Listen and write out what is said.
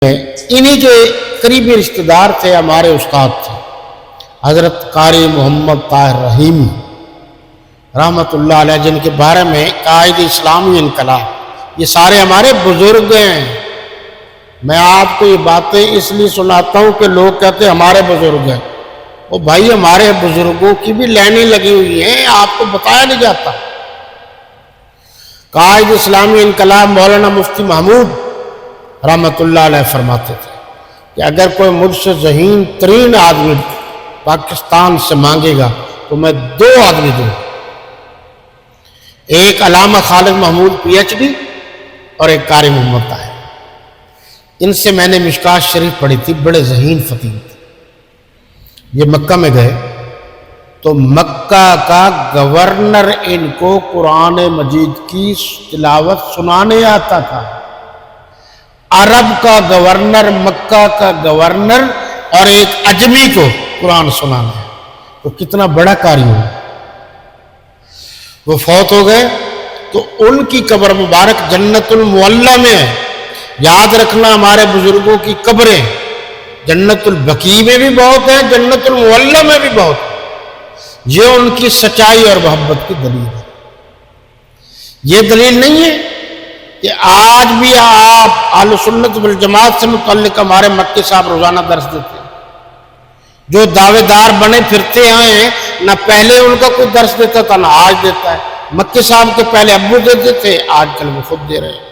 انہی کے قریبی رشتہ دار تھے، ہمارے استاد تھے حضرت قاری محمد طاہر رحیمی رحمت اللہ علیہ، جن کے بارے میں قائد اسلامی انقلاب، یہ سارے ہمارے بزرگ ہیں۔ میں آپ کو یہ باتیں اس لیے سناتا ہوں کہ لوگ کہتے ہیں ہمارے بزرگ ہیں، وہ بھائی ہمارے بزرگوں کی بھی لائنیں لگی ہوئی ہیں، آپ کو بتایا نہیں جاتا۔ قائد اسلامی انقلاب مولانا مفتی محمود رحمت اللہ علیہ فرماتے تھے کہ اگر کوئی مجھ سے ذہین ترین آدمی پاکستان سے مانگے گا تو میں 2 آدمی دوں، ایک علامہ خالد محمود پی ایچ ڈی اور ایک قاری محمد طاہر۔ ان سے میں نے مشکات شریف پڑھی تھی، بڑے ذہین فطین تھے۔ یہ مکہ میں گئے تو مکہ کا گورنر ان کو قرآن مجید کی تلاوت سنانے آتا تھا۔ عرب کا گورنر، مکہ کا گورنر اور ایک اجمی کو قرآن سنانا ہے تو کتنا بڑا قاری ہو۔ وہ فوت ہو گئے تو ان کی قبر مبارک جنت المعلیٰ میں ہے۔ یاد رکھنا ہمارے بزرگوں کی قبریں جنت البقیع میں بھی بہت ہیں، جنت المعلیٰ میں بھی بہت ہیں۔ یہ ان کی سچائی اور محبت کی دلیل ہے۔ یہ دلیل نہیں ہے کہ آج بھی آپ اہل سنت والجماعت سے متعلق ہمارے مکی صاحب روزانہ درس دیتے ہیں، جو دعوے دار بنے پھرتے ہیں، نہ پہلے ان کا کوئی درس دیتا تھا نہ آج دیتا ہے۔ مکی صاحب کے پہلے ابو دیتے تھے، آج کل وہ خود دے رہے ہیں۔